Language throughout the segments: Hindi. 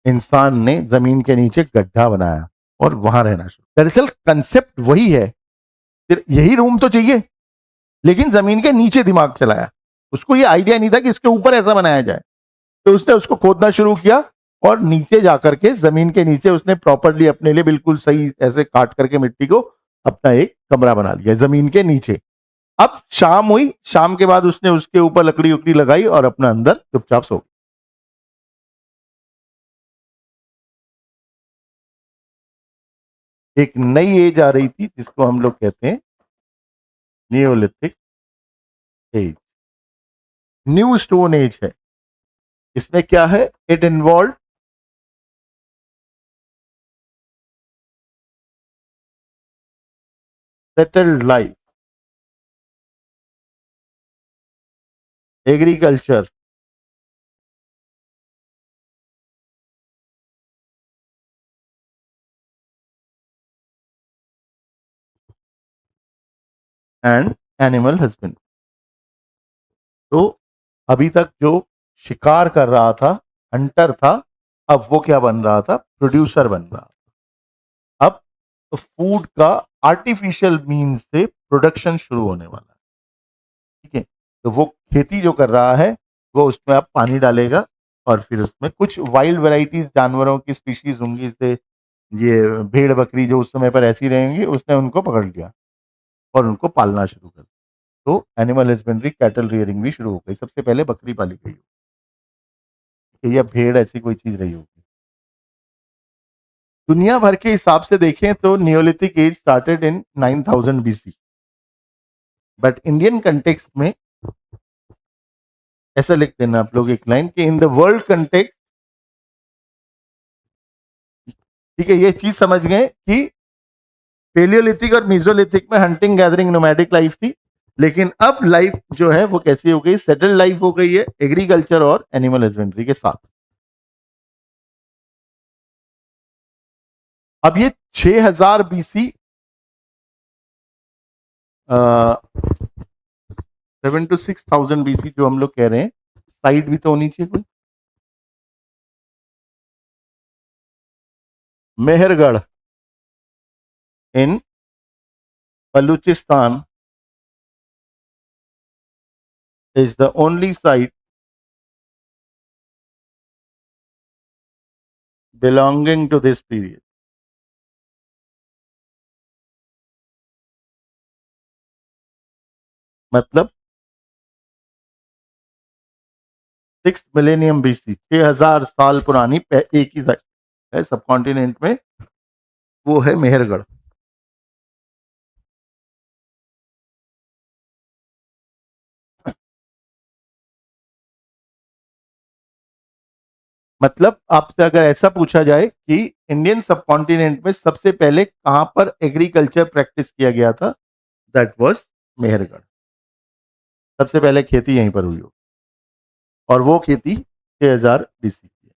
इंसान ने जमीन के नीचे गड्ढा बनाया और वहां रहना शुरू। दरअसल कंसेप्ट वही है, यही रूम तो चाहिए, लेकिन जमीन के नीचे दिमाग चलाया। उसको ये आइडिया नहीं था कि इसके ऊपर ऐसा बनाया जाए, तो उसने उसको खोदना शुरू किया और नीचे जाकर के जमीन के नीचे उसने प्रॉपरली अपने लिए बिल्कुल सही ऐसे काट करके मिट्टी को अपना एक कमरा बना लिया जमीन के नीचे। अब शाम हुई, शाम के बाद उसने उसके ऊपर लकड़ी उकड़ी लगाई और अपना अंदर चुपचाप सो गया। एक नई एज आ रही थी जिसको हम लोग कहते हैं neolithic age, new stone age है। इसमें क्या है, it involve settled life, agriculture, and animal husband. तो अभी तक जो शिकार कर रहा था, हंटर था, अब वो क्या बन रहा था, प्रोड्यूसर बन रहा था। अब तो फूड का आर्टिफिशियल मीन से प्रोडक्शन शुरू होने वाला है। ठीक है, तो वो खेती जो कर रहा है वो उसमें अब पानी डालेगा और फिर उसमें कुछ वाइल्ड वैरायटीज जानवरों की स्पीशीज होंगी, जैसे ये भेड़ बकरी जो उस समय पर ऐसी रहेंगी, उसने उनको पकड़ लिया और उनको पालना शुरू कर दिया। तो एनिमल हस्बेंड्री, कैटल रियरिंग भी शुरू हो गई। सबसे पहले बकरी पाली गई होगी या भेड़, ऐसी कोई चीज रही होगी। दुनिया भर के हिसाब से देखें तो neolithic age started in 9000 BC, but Indian context में ऐसा लिख देना आप लोग एक लाइन कि इन द वर्ल्ड कंटेक्स्ट। ठीक है, ये चीज समझ गए कि पेलियोलिथिक और मीजोलिथिक में हंटिंग गैदरिंग नोमैडिक लाइफ थी, लेकिन अब लाइफ जो है वो कैसी हो गई, सेटल्ड लाइफ हो गई है एग्रीकल्चर और एनिमल हस्बेंड्री के साथ। अब ये 6000 BC 7 to 6000 BC जो हम लोग कह रहे हैं, साइट भी तो होनी चाहिए कोई। मेहरगढ़ इन Balochistan is the only site belonging to this period. मतलब 6 मिलेनियम BC, 6000 साल पुरानी एक ही साइट है सब कॉन्टिनेंट में, वो है मेहरगढ़। मतलब आपसे अगर ऐसा पूछा जाए कि इंडियन सब कॉन्टिनेंट में सबसे पहले कहां पर एग्रीकल्चर प्रैक्टिस किया गया था, दैट वाज मेहरगढ़। सबसे पहले खेती यहीं पर हुई हो, और वो खेती 6000 BC की है।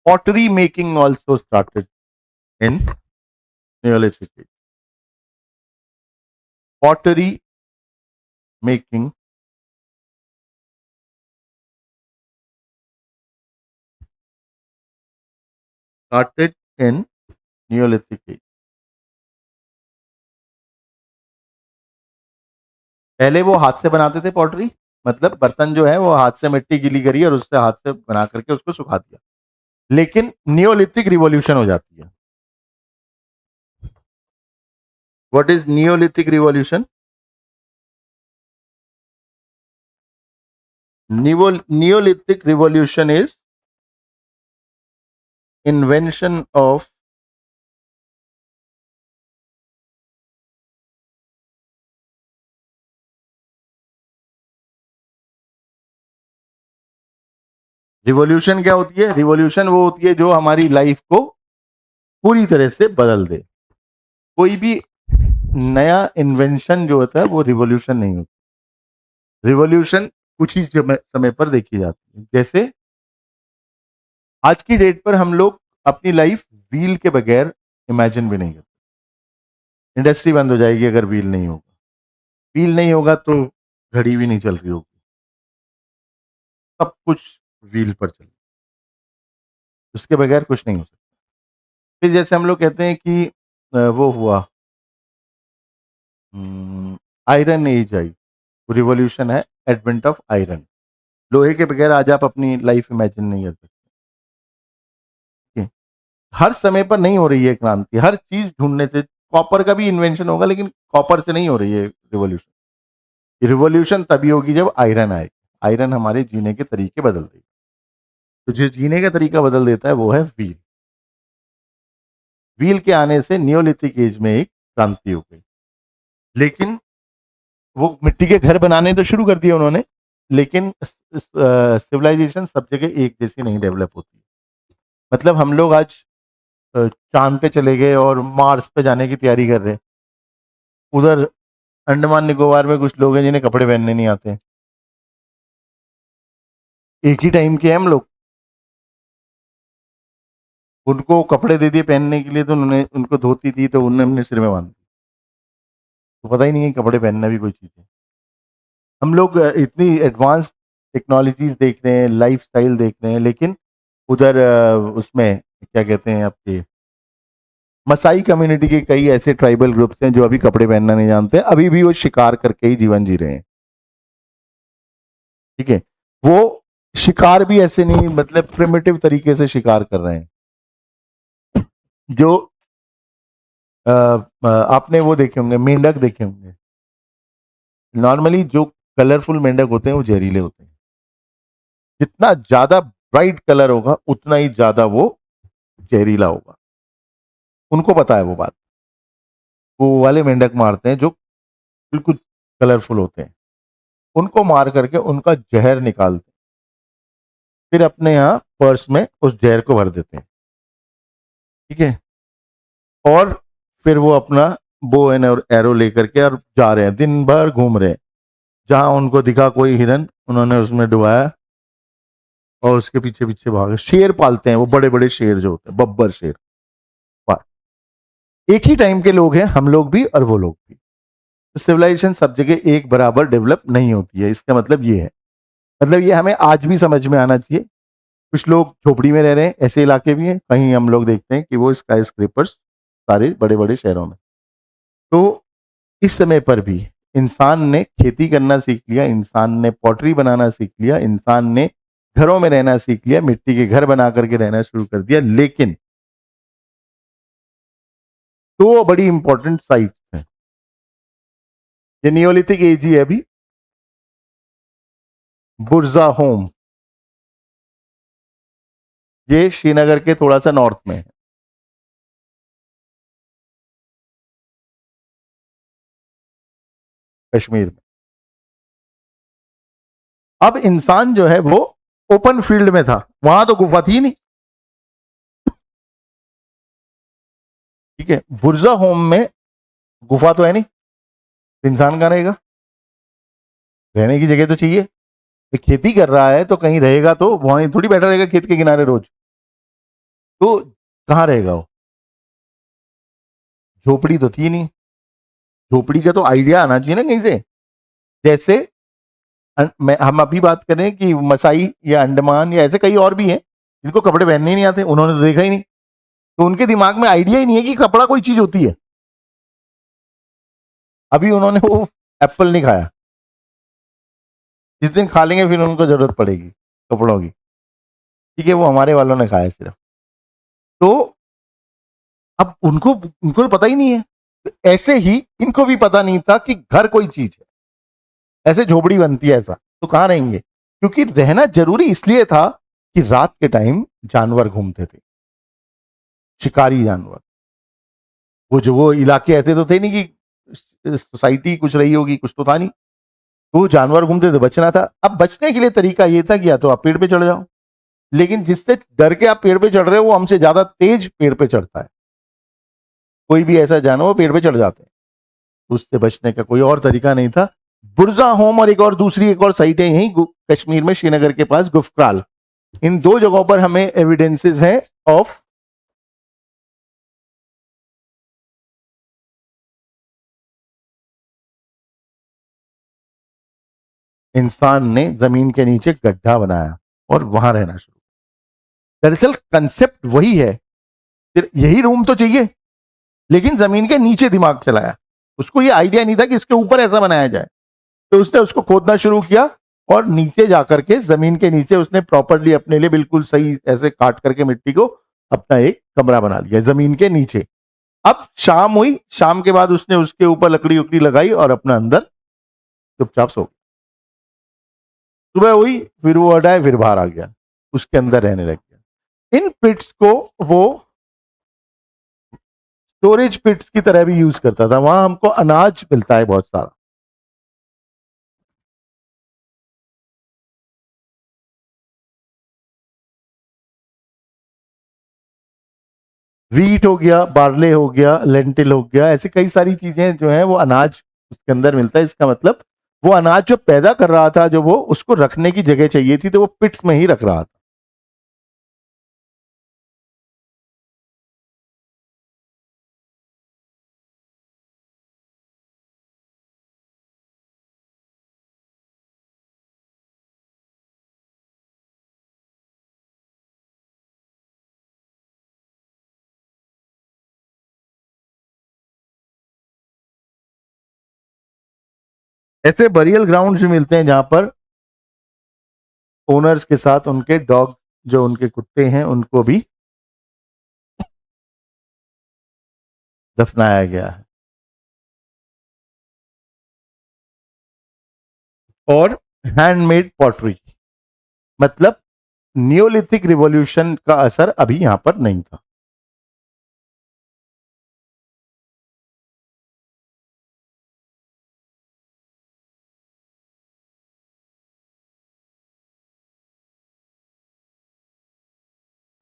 Pottery making also started in Neolithic age. Pottery making started in Neolithic age. पहले वो हाथ से बनाते थे पॉटरी, मतलब बर्तन जो है वो हाथ से मिट्टी गीली करी और उससे हाथ से बना करके उसको सुखा दिया। लेकिन नियोलिथिक रिवॉल्यूशन हो जाती है। What is Neolithic revolution? Neolithic revolution is invention of revolution. क्या होती है रिवॉल्यूशन? वो होती है जो हमारी लाइफ को पूरी तरह से बदल दे। कोई भी नया इन्वेंशन जो होता है वो रिवॉल्यूशन नहीं होता। रिवॉल्यूशन कुछ ही समय पर देखी जाती है। जैसे आज की डेट पर हम लोग अपनी लाइफ व्हील के बगैर इमेजिन भी नहीं करते। इंडस्ट्री बंद हो जाएगी अगर व्हील नहीं होगा। व्हील नहीं होगा तो घड़ी भी नहीं चल रही होगी। सब कुछ व्हील पर चल, उसके बगैर कुछ नहीं हो सकता। फिर जैसे हम लोग कहते हैं कि वो हुआ आयरन एज आई, रिवॉल्यूशन है, एडवेंट ऑफ आयरन। लोहे के बगैर आज आप अपनी लाइफ इमेजिन नहीं कर सकते। हर समय पर नहीं हो रही है क्रांति, हर चीज ढूंढने से। कॉपर का भी इन्वेंशन होगा लेकिन कॉपर से नहीं हो रही है रिवॉल्यूशन। रिवॉल्यूशन तभी होगी जब आयरन आए। आयरन हमारे जीने के तरीके बदल देगा। तो जो जीने का तरीका बदल देता है वो है व्हील। व्हील के आने से नियोलिथिक एज में एक क्रांति हो गई। लेकिन वो मिट्टी के घर बनाने तो शुरू कर दिए उन्होंने, लेकिन सिविलाइजेशन सब जगह एक जैसी नहीं डेवलप होती। मतलब हम लोग आज चांद पे चले गए और मार्स पे जाने की तैयारी कर रहे हैं। उधर अंडमान निकोबार में कुछ लोग हैं जिन्हें कपड़े पहनने नहीं आते। एक ही टाइम के हैं हम लोग। उनको कपड़े दे दिए पहनने के लिए तो उन्होंने, उनको धोती थी तो उन्होंने अपने सिर में बांध दी। तो पता ही नहीं है कपड़े पहनना भी कोई चीज़ है। हम लोग इतनी एडवांस टेक्नोलॉजीज देख रहे हैं, लाइफ स्टाइल देख रहे हैं, लेकिन उधर उसमें क्या कहते हैं आपके मसाई कम्युनिटी के कई ऐसे ट्राइबल ग्रुप्स हैं जो अभी कपड़े पहनना नहीं जानते। अभी भी वो शिकार करके ही जीवन जी रहे हैं। ठीक है, वो शिकार भी ऐसे नहीं, मतलब प्रिमिटिव तरीके से शिकार कर रहे हैं। जो आपने वो देखे होंगे, मेंढक देखे होंगे। नॉर्मली जो कलरफुल मेंढक होते हैं वो जहरीले होते हैं। जितना ज्यादा ब्राइट कलर होगा उतना ही ज्यादा वो जहरीला होगा। उनको पता है वो बात। वो वाले मेंढक मारते हैं जो बिल्कुल कलरफुल होते हैं, उनको मार करके उनका जहर निकालते हैं, फिर अपने यहाँ पर्स में उस जहर को भर देते हैं। ठीक है, और फिर वो अपना बो एंड एरो लेकर के और जा रहे हैं, दिन भर घूम रहे हैं। जहां उनको दिखा कोई हिरन, उन्होंने उसमें डुबाया और उसके पीछे पीछे भागे। शेर पालते हैं वो, बड़े बड़े शेर जो होते हैं, बब्बर शेर। एक ही टाइम के लोग हैं हम लोग भी और वो लोग भी। तो सिविलाइजेशन सब जगह एक बराबर डेवलप नहीं होती है। इसका मतलब ये है, मतलब ये हमें आज भी समझ में आना चाहिए। कुछ लोग झोपड़ी में रह रहे हैं, ऐसे इलाके भी हैं। कहीं हम लोग देखते हैं कि वो स्काई स्क्रेपर्स सारे बड़े बड़े शहरों में। तो इस समय पर भी इंसान ने खेती करना सीख लिया, इंसान ने पॉटरी बनाना सीख लिया, इंसान ने घरों में रहना सीख लिया, मिट्टी के घर बना करके रहना शुरू कर दिया। लेकिन दो बड़ी इंपॉर्टेंट साइट्स हैं। ये नियोलिथिक एज ही है अभी। बुर्जा होम, ये श्रीनगर के थोड़ा सा नॉर्थ में है। कश्मीर में। अब इंसान जो है वो ओपन फील्ड में था, वहां तो गुफा थी नहीं। ठीक है, बुर्जा होम में गुफा तो है नहीं, इंसान कहां रहेगा? रहने की जगह तो चाहिए। ये खेती कर रहा है तो कहीं रहेगा, तो वहां थोड़ी बैठा रहेगा खेत के किनारे रोज। तो कहां रहेगा वो? झोपड़ी तो थी नहीं। झोपड़ी का तो आइडिया आना चाहिए ना कहीं से। जैसे हम अभी बात करें कि मसाई या अंडमान या ऐसे कई और भी हैं जिनको कपड़े पहनने ही नहीं आते, उन्होंने तो देखा ही नहीं। तो उनके दिमाग में आइडिया ही नहीं है कि कपड़ा कोई चीज होती है। अभी उन्होंने वो एप्पल नहीं खाया, जिस दिन खा लेंगे फिर उनको जरूरत पड़ेगी कपड़ों की। ठीक है, वो हमारे वालों ने खाया सिर्फ। तो अब उनको उनको तो पता ही नहीं है। तो ऐसे ही इनको भी पता नहीं था कि घर कोई चीज है, ऐसे झोपड़ी बनती है ऐसा। तो कहां रहेंगे? क्योंकि रहना जरूरी इसलिए था कि रात के टाइम जानवर घूमते थे, शिकारी जानवर। वो जो वो इलाके ऐसे तो थे नहीं कि सोसाइटी कुछ रही होगी, कुछ तो था नहीं। तो जानवर घूमते थे, बचना था। अब बचने के लिए तरीका ये था कि या तो आप पेड़ पे चढ़ जाओ, लेकिन जिससे डर के आप पेड़ पे चढ़ रहे हो वो हमसे ज्यादा तेज पेड़ पे चढ़ता है। कोई भी ऐसा जानवर वो पेड़ पे चढ़ जाते हैं। उससे बचने का कोई और तरीका नहीं था। बुर्जा होम और एक और दूसरी एक और साइट है यहीं कश्मीर में, श्रीनगर के पास गुफक्राल। इन दो जगहों पर हमें एविडेंसेस हैं ऑफ इंसान ने जमीन के नीचे गड्ढा बनाया और वहां रहना शुरू। दरअसल कंसेप्ट वही है, यही रूम तो चाहिए, लेकिन जमीन के नीचे दिमाग चलाया। उसको ये आइडिया नहीं था कि इसके ऊपर ऐसा बनाया जाए, तो उसने उसको खोदना शुरू किया और नीचे जाकर के जमीन के नीचे उसने प्रॉपरली अपने लिए बिल्कुल सही ऐसे काट करके मिट्टी को अपना एक कमरा बना लिया जमीन के नीचे। अब शाम हुई, शाम के बाद उसने उसके ऊपर लकड़ी उकड़ी लगाई और अपना अंदर चुपचाप सो गया। सुबह हुई, फिर वो हटाए, फिर बाहर आ गया, उसके अंदर रहने लग गया। इन पिट्स को वो स्टोरेज पिट्स की तरह भी यूज करता था, वहां हमको अनाज मिलता है बहुत सारा। वीट हो गया, बार्ले हो गया, लेंटिल हो गया, ऐसी कई सारी चीजें जो है वो अनाज उसके अंदर मिलता है। इसका मतलब वो अनाज जो पैदा कर रहा था, जो वो उसको रखने की जगह चाहिए थी, तो वो पिट्स में ही रख रहा था। ऐसे बरियल ग्राउंड मिलते हैं जहां पर ओनर्स के साथ उनके डॉग, जो उनके कुत्ते हैं, उनको भी दफनाया गया है। और हैंडमेड पॉटरी, मतलब नियोलिथिक रिवॉल्यूशन का असर अभी यहां पर नहीं था।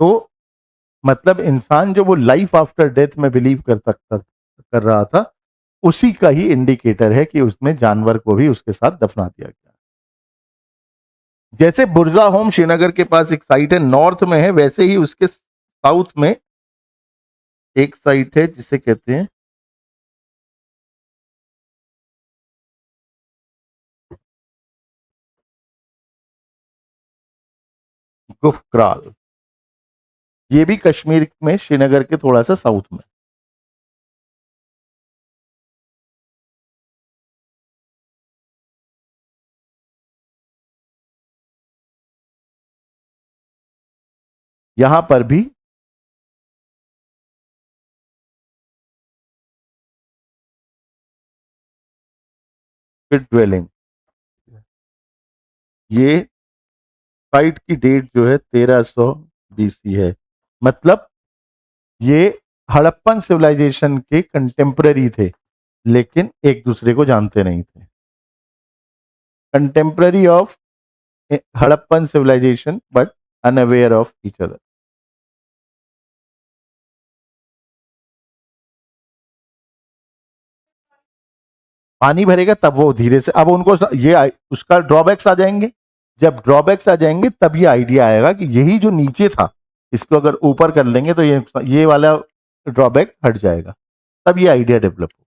तो मतलब इंसान जो वो लाइफ आफ्टर डेथ में बिलीव कर रहा था, उसी का ही इंडिकेटर है कि उसमें जानवर को भी उसके साथ दफना दिया गया। जैसे बुर्जा होम श्रीनगर के पास एक साइट है, नॉर्थ में है, वैसे ही उसके साउथ में एक साइट है जिसे कहते हैं गुफक्राल। ये भी कश्मीर में श्रीनगर के थोड़ा सा साउथ में। यहां पर भी पिट ड्वेलिंग। ये साइट की डेट जो है 1300 बीसी है। मतलब ये हड़प्पन सिविलाइजेशन के कंटेम्पररी थे, लेकिन एक दूसरे को जानते नहीं थे। Contemporary of Harappan civilisation but unaware of each other. पानी भरेगा तब वो धीरे से, अब उनको उसका ड्रॉबैक्स आ जाएंगे। जब ड्रॉबैक्स आ जाएंगे तब ये आइडिया आएगा कि यही जो नीचे था, इसको अगर ऊपर कर लेंगे तो ये वाला ड्रॉबैक हट जाएगा, तब ये आइडिया डेवलप हो।